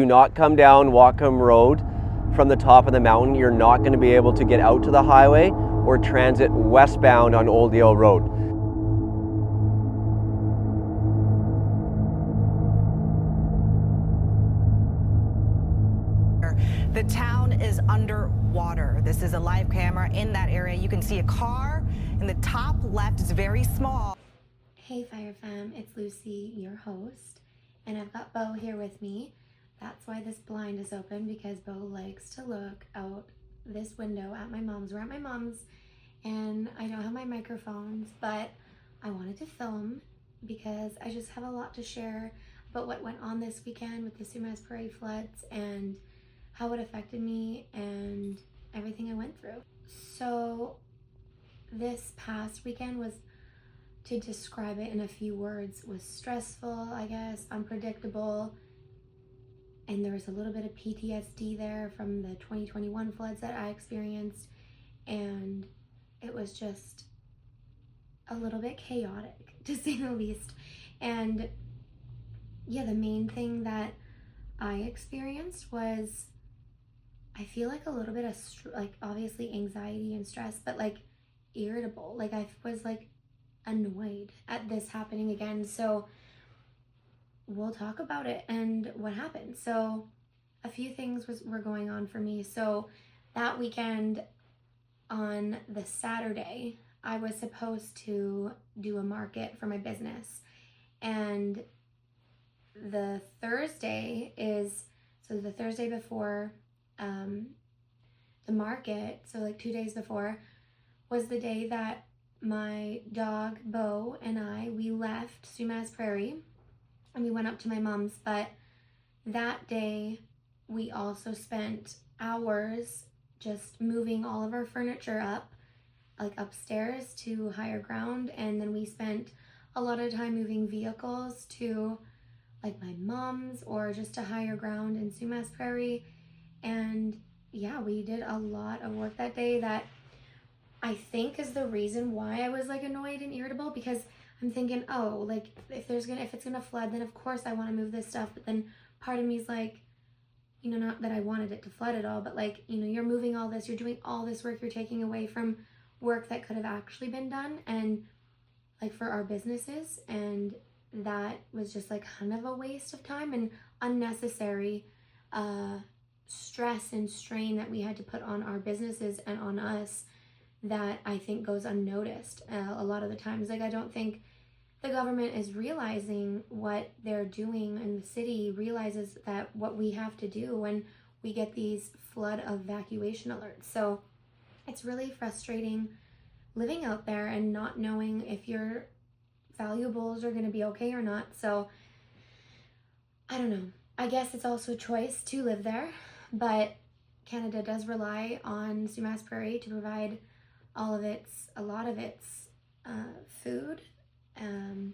do not come down Whatcom Road from the top of the mountain. You're not going to be able to get out to the highway or transit westbound on Old Yale Road. The town is underwater. This is a live camera in that area. You can see a car in the top left. It's very small. Hey Fire Fam, it's Lucy, your host, and I've got Bo here with me. That's why this blind is open, because Bo likes to look out this window at my mom's. We're at my mom's, and I don't have my microphones, but I wanted to film because I just have a lot to share about what went on this weekend with the Sumas Prairie floods and how it affected me and everything I went through. So this past weekend was, to describe it in a few words, was stressful, I guess, unpredictable, and there was a little bit of PTSD there from the 2021 floods that I experienced, and it was just a little bit chaotic, to say the least. And yeah, the main thing that I experienced was, I feel like a little bit of like obviously anxiety and stress, but like irritable. Like I was like annoyed at this happening again. So we'll talk about it and what happened. So a few things were going on for me. So that weekend, on the Saturday, I was supposed to do a market for my business, and the Thursday the Thursday before the market, so like 2 days before, was the day that my dog Bo and we left Sumas Prairie and we went up to my mom's. But that day we also spent hours just moving all of our furniture up, like upstairs to higher ground, and then we spent a lot of time moving vehicles to like my mom's or just to higher ground in Sumas Prairie. And yeah, we did a lot of work that day that I think is the reason why I was like annoyed and irritable, because I'm thinking, oh, like if it's gonna flood, then of course I want to move this stuff. But then part of me is like, you know, not that I wanted it to flood at all, but like, you know, you're moving all this, you're doing all this work, you're taking away from work that could have actually been done and like for our businesses, and that was just like kind of a waste of time and unnecessary stress and strain that we had to put on our businesses and on us, that I think goes unnoticed a lot of the times. Like I don't think the government is realizing what they're doing, and the city realizes that what we have to do when we get these flood evacuation alerts. So it's really frustrating living out there and not knowing if your valuables are going to be okay or not. So I don't know. I guess it's also a choice to live there, but Canada does rely on Sumas Prairie to provide a lot of its food, and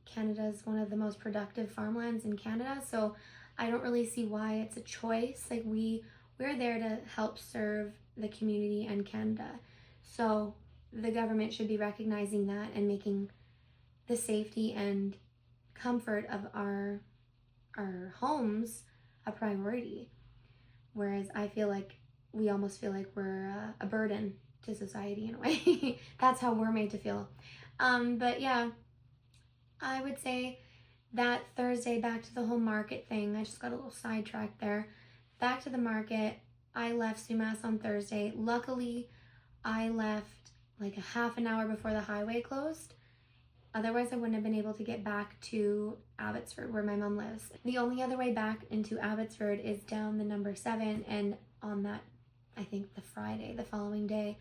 Canada's one of the most productive farmlands in Canada. So I don't really see why it's a choice. Like we're there to help serve the community and Canada. So the government should be recognizing that and making the safety and comfort of our homes a priority. Whereas I feel like we almost feel like we're a burden to society in a way. That's how we're made to feel. But yeah, I would say that Thursday, back to the whole market thing, I just got a little sidetracked there. Back to the market, I left Sumas on Thursday. Luckily, I left like a half an hour before the highway closed. Otherwise, I wouldn't have been able to get back to Abbotsford, where my mom lives. The only other way back into Abbotsford is down the number 7, and on that, I think the Friday, the following day,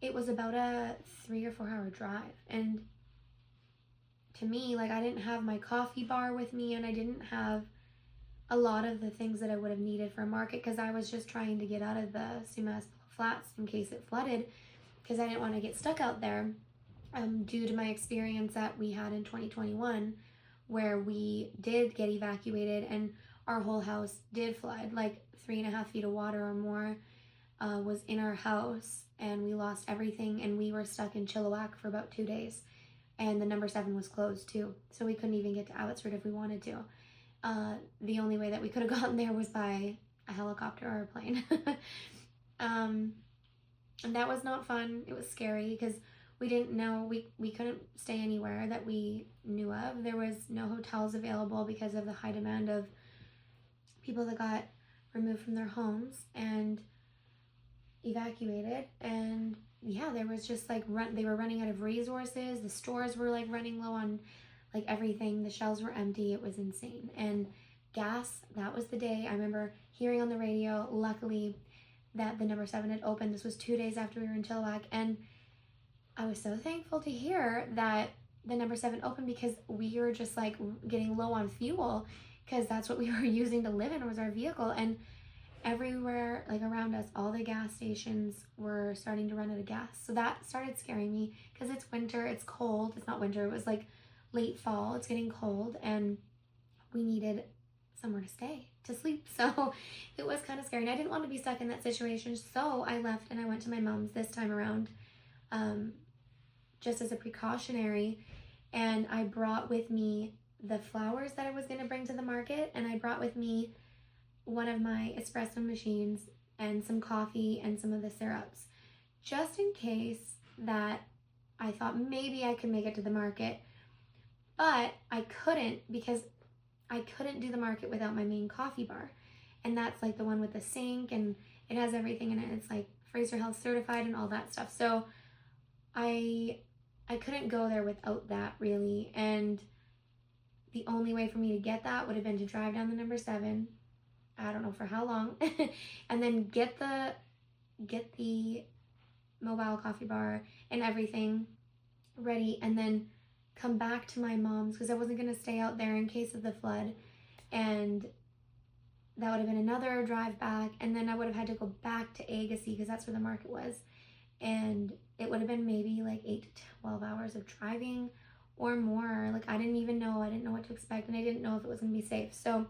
it was about a 3 or 4 hour drive. And to me, like, I didn't have my coffee bar with me, and I didn't have a lot of the things that I would have needed for a market, because I was just trying to get out of the Sumas flats in case it flooded, because I didn't want to get stuck out there. Due to my experience that we had in 2021, where we did get evacuated and our whole house did flood, like 3.5 feet of water or more was in our house, and we lost everything, and we were stuck in Chilliwack for about 2 days, and the number 7 was closed too, so we couldn't even get to Abbotsford if we wanted to. The only way that we could have gotten there was by a helicopter or a plane. And that was not fun. It was scary because we didn't know, we couldn't stay anywhere that we knew of. There was no hotels available because of the high demand of people that got removed from their homes and evacuated. And yeah, there was just like they were running out of resources. The stores were like running low on like everything. The shelves were empty. It was insane. And gas, that was the day I remember hearing on the radio, luckily, that the number 7 had opened. This was 2 days after we were in Chilliwack, and I was so thankful to hear that the number 7 opened because we were just like getting low on fuel because that's what we were using to live in was our vehicle. And everywhere like around us, all the gas stations were starting to run out of gas. So that started scaring me because it's winter, it's cold. It's not winter, it was like late fall, it's getting cold, and we needed somewhere to stay, to sleep. So it was kind of scary, and I didn't want to be stuck in that situation. So I left and I went to my mom's this time around, just as a precautionary, and I brought with me the flowers that I was going to bring to the market, and I brought with me one of my espresso machines and some coffee and some of the syrups, just in case that I thought maybe I could make it to the market. But I couldn't because I couldn't do the market without my main coffee bar. And that's like the one with the sink and it has everything in it. It's like Fraser Health certified and all that stuff. So I couldn't go there without that really. And the only way for me to get that would have been to drive down the number 7. I don't know for how long. And then get the mobile coffee bar and everything ready, and then come back to my mom's because I wasn't going to stay out there in case of the flood. And that would have been another drive back, and then I would have had to go back to Agassiz because that's where the market was. And it would have been maybe like 8 to 12 hours of driving or more. Like I didn't know what to expect, and I didn't know if it was going to be safe. So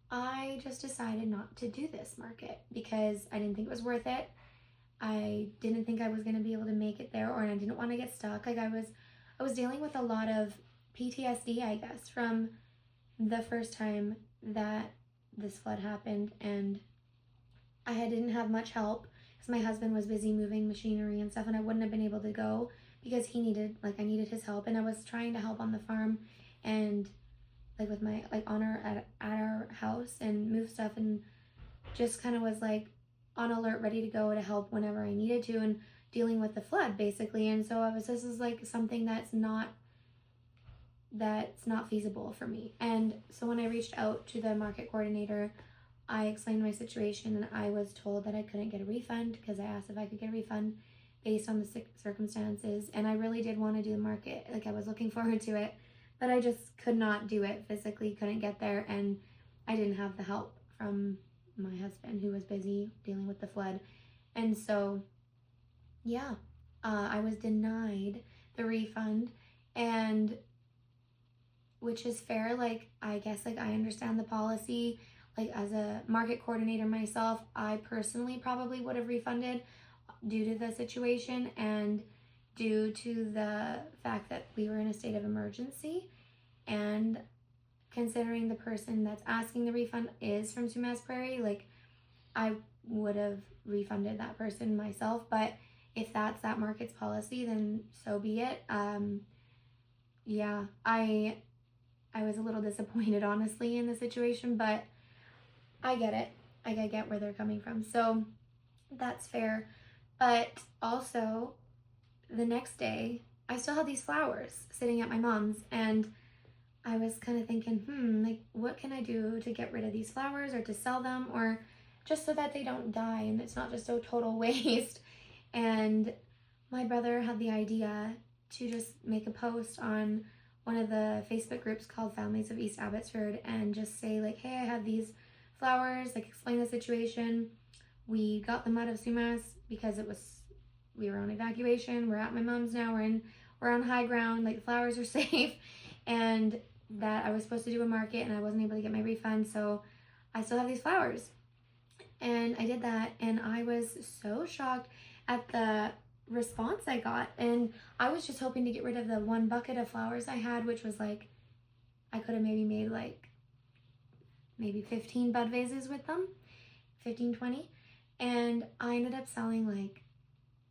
I just decided not to do this market because I didn't think it was worth it. I didn't think I was going to be able to make it there, or I didn't want to get stuck. Like I was dealing with a lot of PTSD, I guess, from the first time that this flood happened, and I didn't have much help because my husband was busy moving machinery and stuff, and I wouldn't have been able to go because I needed his help, and I was trying to help on the farm and like with my at our house and move stuff, and just kind of was like on alert, ready to go to help whenever I needed to, and dealing with the flood basically. And so this is like something that's not feasible for me. And so when I reached out to the market coordinator, I explained my situation, and I was told that I couldn't get a refund because I asked if I could get a refund based on the circumstances. And I really did want to do the market, like I was looking forward to it, but I just could not do it physically, couldn't get there, and I didn't have the help from my husband who was busy dealing with the flood. And so yeah, I was denied the refund, and which is fair. Like I guess like I understand the policy. Like as a market coordinator myself, I personally probably would have refunded due to the situation and due to the fact that we were in a state of emergency, and considering the person that's asking the refund is from Sumas, Prairie, like I would have refunded that person myself. But if that's that market's policy, then so be it. Yeah, I was a little disappointed, honestly, in the situation, but I get it. I get where they're coming from, so that's fair. But also, the next day, I still had these flowers sitting at my mom's, and I was kind of thinking, like, what can I do to get rid of these flowers or to sell them, or just so that they don't die and it's not just a total waste. And my brother had the idea to just make a post on one of the Facebook groups called Families of East Abbotsford and just say like, hey, I have these flowers, like explain the situation. We got them out of Sumas because we were on evacuation. We're at my mom's now. We're on high ground. Like the flowers are safe, and that I was supposed to do a market and I wasn't able to get my refund, so I still have these flowers. And I did that, and I was so shocked at the response I got. And I was just hoping to get rid of the one bucket of flowers I had, which was like, I could have maybe made like maybe 15 bud vases with them, 15, 20. And I ended up selling like,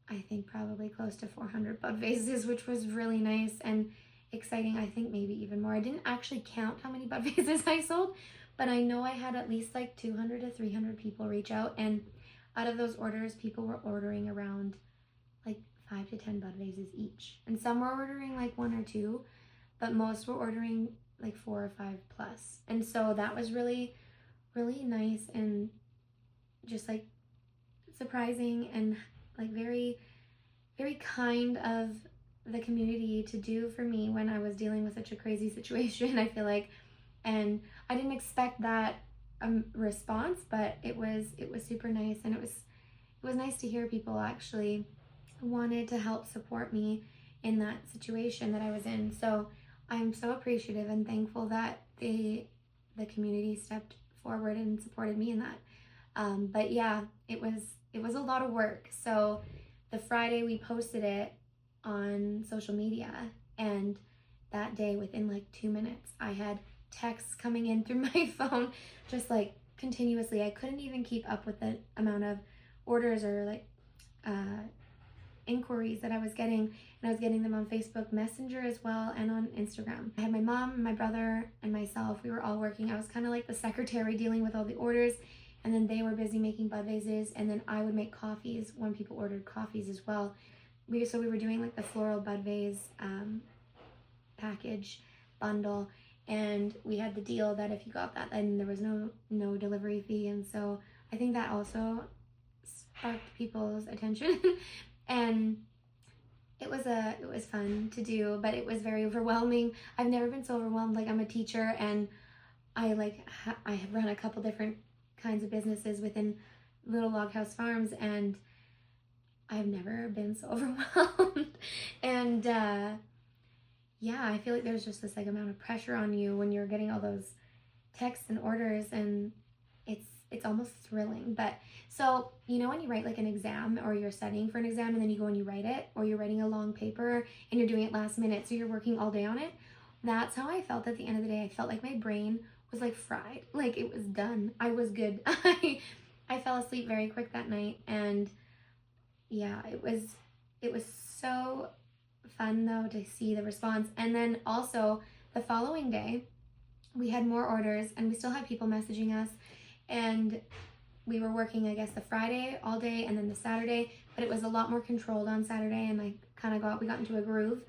I think probably close to 400 bud vases, which was really nice and exciting. I think maybe even more. I didn't actually count how many bud vases I sold, but I know I had at least like 200 to 300 people reach out. And out of those orders, people were ordering around like 5 to 10 bud vases each. And some were ordering like 1 or 2, but most were ordering like 4 or 5 plus. And so that was really, really nice and just like surprising and like very, very kind of the community to do for me when I was dealing with such a crazy situation, I feel like. And I didn't expect that response, but it was super nice, and it was nice to hear people actually wanted to help support me in that situation that I was in. So I'm so appreciative and thankful that the community stepped forward and supported me in that. But yeah, it was a lot of work. So the Friday we posted it on social media, and that day within like 2 minutes I had texts coming in through my phone just like continuously. I couldn't even keep up with the amount of orders or like inquiries that I was getting, and I was getting them on Facebook Messenger as well and on Instagram. I had my mom, my brother, and myself. We were all working. I was kind of like the secretary dealing with all the orders, and then they were busy making bud vases, and then I would make coffees when people ordered coffees as well. So we were doing like the floral bud vase package bundle, and we had the deal that if you got that, then there was no delivery fee. And so I think that also sparked people's attention. And it was fun to do, but it was very overwhelming. I've never been so overwhelmed. Like, I'm a teacher, and I have run a couple different kinds of businesses within Little Log House Farms, and I've never been so overwhelmed. And yeah, I feel like there's just this like amount of pressure on you when you're getting all those texts and orders, and it's almost thrilling. But so, you know, when you write like an exam, or you're studying for an exam and then you go and you write it, or you're writing a long paper and you're doing it last minute, so you're working all day on it. That's how I felt at the end of the day. I felt like my brain was like fried, like it was done. I was good. I fell asleep very quick that night, and yeah, it was so fun though to see the response. And then also the following day we had more orders, and we still had people messaging us, and we were working, I guess, the Friday all day and then the Saturday, but it was a lot more controlled on Saturday, and we got into a groove,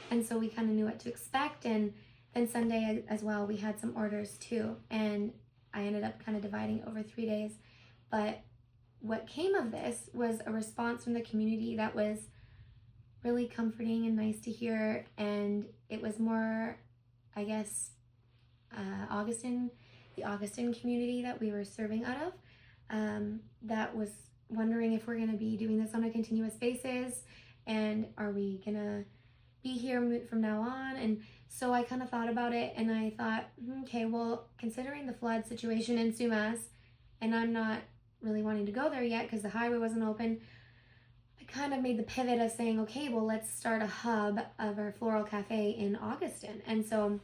and so we kind of knew what to expect. And then Sunday as well, we had some orders too, and I ended up kind of dividing over 3 days. But what came of this was a response from the community that was really comforting and nice to hear. And it was more, I guess, the Augustin community that we were serving out of, that was wondering if we're going to be doing this on a continuous basis, and are we going to be here from now on. And so I kind of thought about it, and I thought, okay, well, considering the flood situation in Sumas, and I'm not really wanting to go there yet because the highway wasn't open, I kind of made the pivot of saying, okay, well, let's start a hub of our floral cafe in Augustin. And so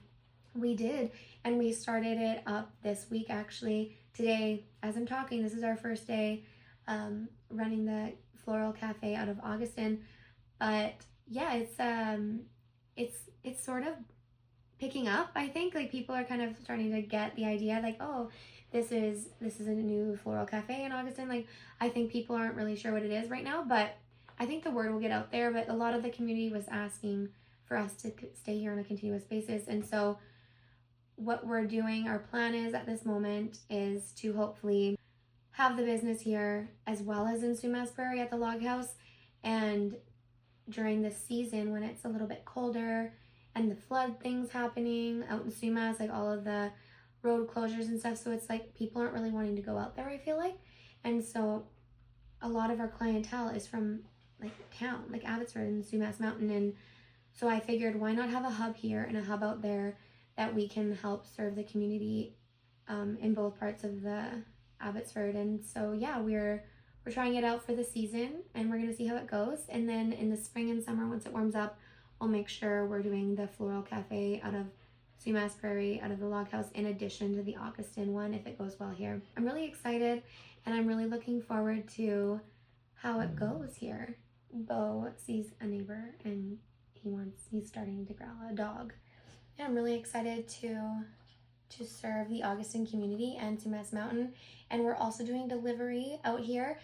we did, and we started it up this week. Actually, today, as I'm talking, this is our first day running the floral cafe out of Augustin. But yeah, it's sort of picking up. I think like people are kind of starting to get the idea, like, oh, this is a new floral cafe in Augustin. Like, I think people aren't really sure what it is right now, but I think the word will get out there. But a lot of the community was asking for us to stay here on a continuous basis, and so what we're doing, our plan is at this moment, is to hopefully have the business here as well as in Sumas Prairie at the log house. And during this season, when it's a little bit colder and the flood things happening out in Sumas, like all of the road closures and stuff, so it's like people aren't really wanting to go out there, I feel like. And so a lot of our clientele is from like town, like Abbotsford and Sumas Mountain. And so I figured, why not have a hub here and a hub out there that we can help serve the community in both parts of the Abbotsford. And so yeah, we're trying it out for the season, and we're gonna see how it goes. And then in the spring and summer, once it warms up, we'll make sure we're doing the floral cafe out of Sumas Prairie out of the log house in addition to the Augustin one if it goes well here. I'm really excited and I'm really looking forward to how it goes here. Beau sees a neighbor and he's starting to growl a dog. And I'm really excited to serve the Augustin community and Sumas Mountain. And we're also doing delivery out here.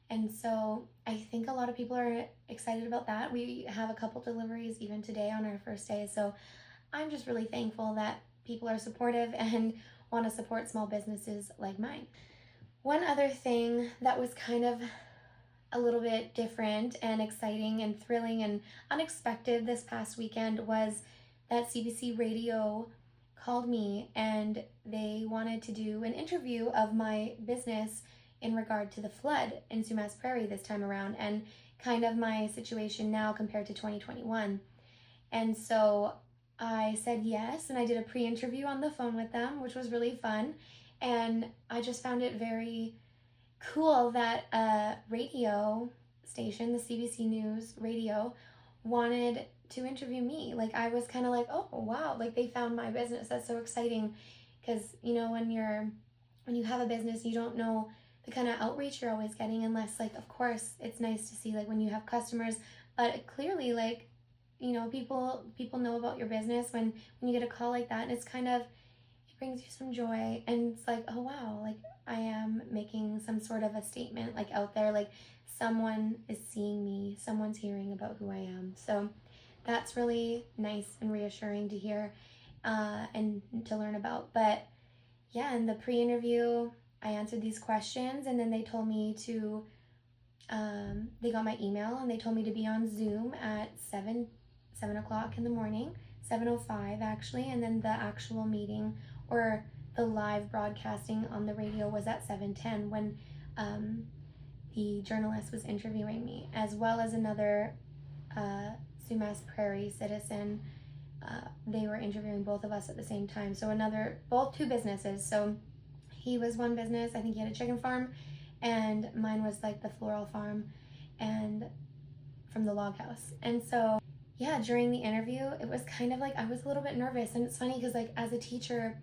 And so I think a lot of people are excited about that. We have a couple deliveries even today on our first day. So I'm just really thankful that people are supportive and want to support small businesses like mine. One other thing that was kind of a little bit different and exciting and thrilling and unexpected this past weekend was that CBC Radio called me and they wanted to do an interview of my business in regard to the flood in Sumas Prairie this time around and kind of my situation now compared to 2021. And so I said yes, and I did a pre-interview on the phone with them, which was really fun. And I just found it very cool that a radio station, the CBC News radio, wanted to interview me. Like, I was kind of like, oh wow, like they found my business. That's so exciting, because you know, when you have a business, you don't know the kind of outreach you're always getting, unless, like, of course it's nice to see like when you have customers, but clearly, like, you know, people know about your business when you get a call like that, and it's kind of, it brings you some joy, and it's like, oh wow, like I am making some sort of a statement like out there, like someone is seeing me, someone's hearing about who I am. So that's really nice and reassuring to hear and to learn about. But yeah, in the pre-interview, I answered these questions, and then they told me to, they got my email and they told me to be on Zoom at 7 o'clock in the morning, 7:05 actually, and then the actual meeting or the live broadcasting on the radio was at 7:10 when the journalist was interviewing me, as well as another Sumas Prairie citizen. They were interviewing both of us at the same time. So both two businesses. So he was one business, I think he had a chicken farm, and mine was like the floral farm and from the log house. And so yeah, during the interview, it was kind of like I was a little bit nervous. And it's funny because, like, as a teacher,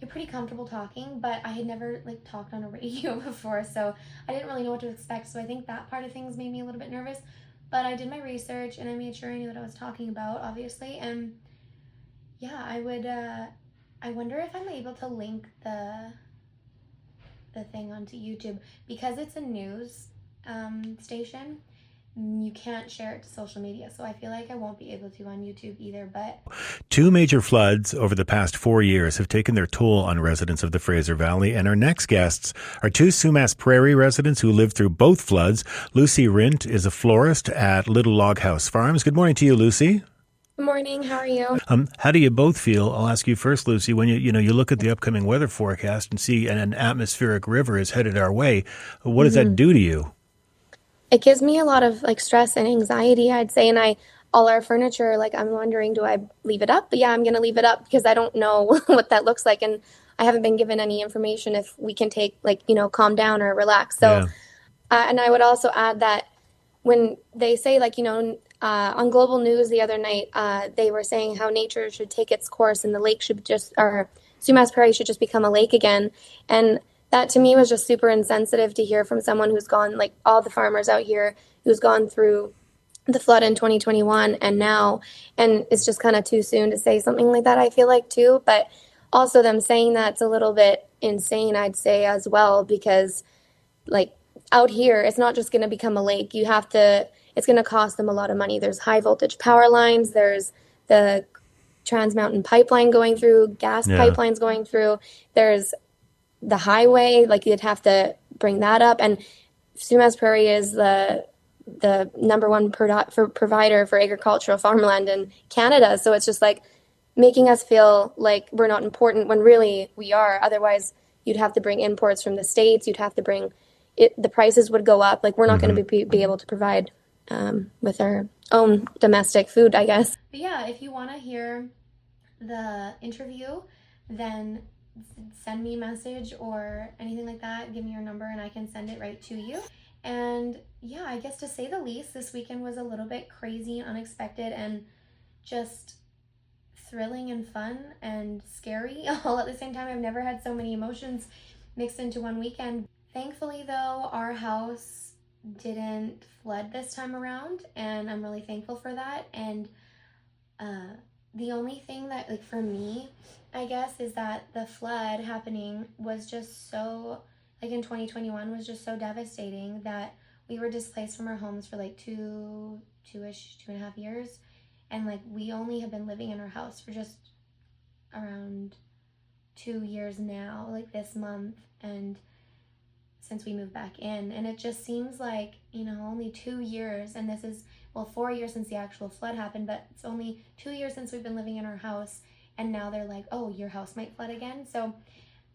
you're pretty comfortable talking, but I had never like talked on a radio before, so I didn't really know what to expect. So I think that part of things made me a little bit nervous, but I did my research and I made sure I knew what I was talking about, obviously. And yeah, I wonder if I'm able to link the thing onto YouTube, because it's a news station. You can't share it to social media, so I feel like I won't be able to on YouTube either. But 2 major floods over the past 4 years have taken their toll on residents of the Fraser Valley, and our next guests are 2 Sumas Prairie residents who lived through both floods. Lucy Rint is a florist at Little Log House Farms. Good morning to you, Lucy. Good morning. How are you? How do you both feel? I'll ask you first, Lucy. When you look at the upcoming weather forecast and see an atmospheric river is headed our way, what does that do to you? It gives me a lot of like stress and anxiety, I'd say. And all our furniture, like I'm wondering, do I leave it up? But yeah, I'm going to leave it up because I don't know what that looks like. And I haven't been given any information if we can take, like, calm down or relax. So, yeah. And I would also add that when they say, like, on Global News the other night, they were saying how nature should take its course and the lake or Sumas Prairie should just become a lake again. And that to me was just super insensitive to hear from someone who's gone, like all the farmers out here, who's gone through the flood in 2021 and now, and it's just kind of too soon to say something like that, I feel like, too. But also them saying that's a little bit insane, I'd say, as well, because like out here, it's not just going to become a lake. It's going to cost them a lot of money. There's high voltage power lines. There's the Trans Mountain pipeline going through, gas pipelines going through. There's the highway, like you'd have to bring that up. And Sumas Prairie is the number one provider for agricultural farmland in Canada. So it's just like making us feel like we're not important when really we are. Otherwise, you'd have to bring imports from the States. You'd have to bring it. The prices would go up. Like we're not going to be able to provide with our own domestic food, I guess. But yeah, if you want to hear the interview, then send me a message or anything like that. Give me your number and I can send it right to you. And yeah, I guess to say the least, this weekend was a little bit crazy and unexpected and just thrilling and fun and scary all at the same time. I've never had so many emotions mixed into one weekend. Thankfully though, our house didn't flood this time around, and I'm really thankful for that. And the only thing that, like, for me, I guess, is that the flood happening was just so, like, in 2021 was just so devastating that we were displaced from our homes for like 2.5 years. And like, we only have been living in our house for just around 2 years now, like this month, and since we moved back in. And it just seems like, you know, only 2 years, and this is, well, 4 years since the actual flood happened, but it's only 2 years since we've been living in our house, and now they're like, oh, your house might flood again. So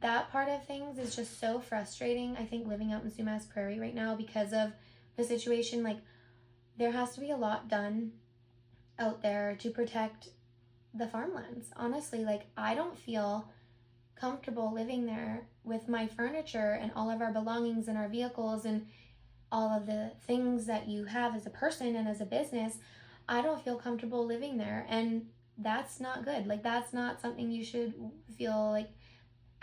that part of things is just so frustrating, I think, living out in Sumas Prairie right now because of the situation. Like, there has to be a lot done out there to protect the farmlands. Honestly, like, I don't feel comfortable living there with my furniture and all of our belongings and our vehicles and all of the things that you have as a person and as a business. I don't feel comfortable living there, and that's not good. Like, that's not something you should feel like.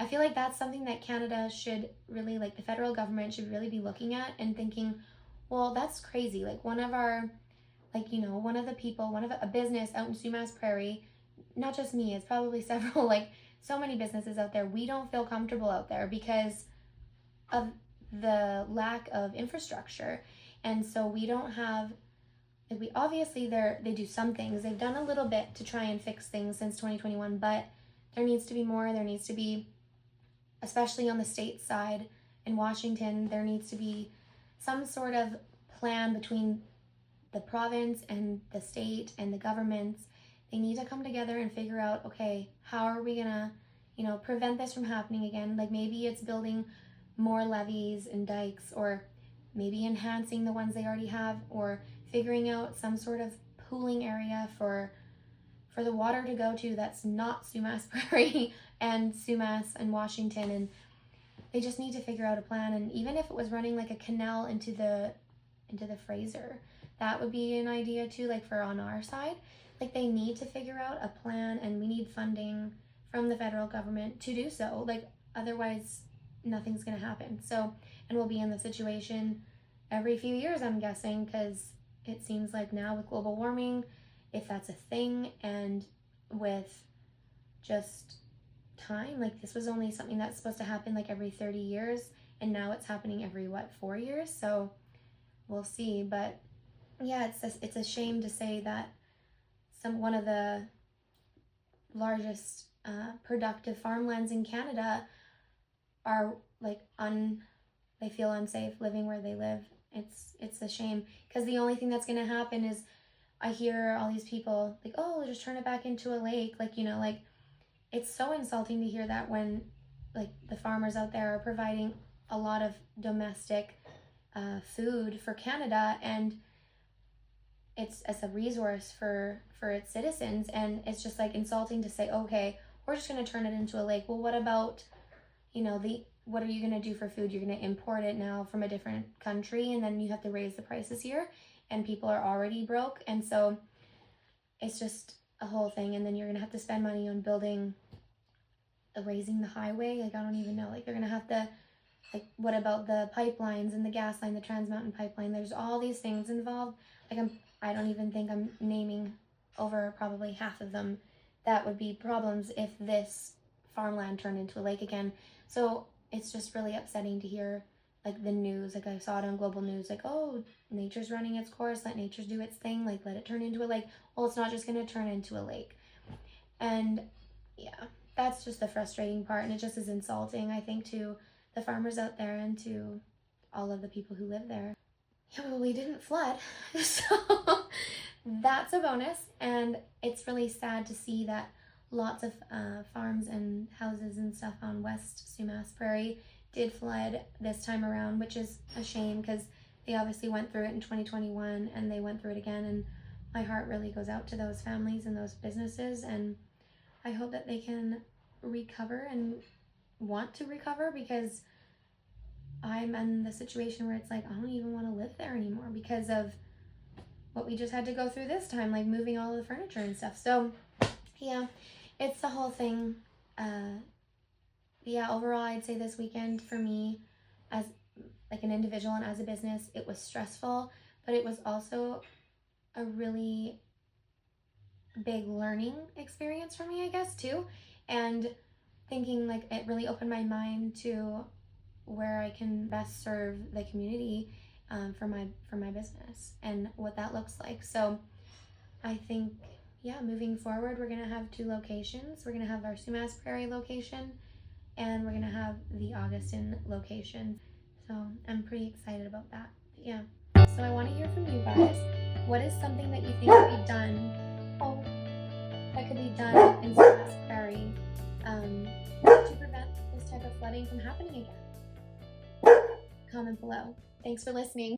I feel like that's something that Canada should really, like, the federal government should really be looking at and thinking, well, that's crazy. Like, one of our, like, you know, one of the people, one of a business out in Sumas Prairie, not just me, it's probably several, like, so many businesses out there, we don't feel comfortable out there because of the lack of infrastructure. And so we don't have, like, we obviously, they do some things. They've done a little bit to try and fix things since 2021, but there needs to be more. There needs to be, especially on the state side in Washington, there needs to be some sort of plan between the province and the state and the governments. They need to come together and figure out, okay, how are we gonna, you know, prevent this from happening again? Like, maybe it's building more levees and dikes, or maybe enhancing the ones they already have, or figuring out some sort of pooling area for the water to go to that's not Sumas Prairie and Sumas and Washington. And they just need to figure out a plan. And even if it was running like a canal into the Fraser, that would be an idea too, like, for on our side. Like, they need to figure out a plan, and we need funding from the federal government to do so. Like, otherwise nothing's gonna happen. So, and we'll be in the situation every few years, I'm guessing, because it seems like now with global warming, if that's a thing, and with just time, like, this was only something that's supposed to happen like every 30 years, and now it's happening every, 4 years? So we'll see. But yeah, it's a shame to say that one of the largest productive farmlands in Canada are like they feel unsafe living where they live. It's a shame, because the only thing that's going to happen is, I hear all these people like, oh, just turn it back into a lake. Like, you know, like, it's so insulting to hear that when, like, the farmers out there are providing a lot of domestic food for Canada, and it's as a resource for its citizens, and it's just like insulting to say, okay, we're just going to turn it into a lake. Well, what about, you know, what are you going to do for food? You're going to import it now from a different country, and then you have to raise the prices here, and people are already broke. And so it's just a whole thing. And then you're going to have to spend money on raising the highway. Like, I don't even know, like, they're going to have to, like, what about the pipelines and the gas line, the Trans Mountain pipeline? There's all these things involved. Like, I don't even think I'm naming over probably half of them that would be problems if this farmland turned into a lake again. So it's just really upsetting to hear, like, the news. Like, I saw it on Global News, like, oh, nature's running its course, let nature do its thing, like, let it turn into a lake. Well, it's not just going to turn into a lake. And yeah, that's just the frustrating part, and it just is insulting, I think, to the farmers out there and to all of the people who live there. Yeah, well, we didn't flood, so that's a bonus. And it's really sad to see that lots of farms and houses and stuff on West Sumas Prairie did flood this time around, which is a shame, because they obviously went through it in 2021 and they went through it again. And my heart really goes out to those families and those businesses, and I hope that they can recover and want to recover, because I'm in the situation where it's like, I don't even want to live there anymore because of what we just had to go through this time, like moving all of the furniture and stuff. So Yeah, it's the whole thing. Yeah, overall, I'd say this weekend for me, as like an individual and as a business, it was stressful, but it was also a really big learning experience for me, I guess, too. And thinking like it really opened my mind to where I can best serve the community for my business and what that looks like. So I think, yeah, moving forward, we're gonna have 2 locations. We're gonna have our Sumas Prairie location, and we're gonna have the Augustin location. So I'm pretty excited about that. But yeah. So I want to hear from you guys. What is something that you think could be done? Oh, that could be done in Sumas Prairie to prevent this type of flooding from happening again? Comment below. Thanks for listening.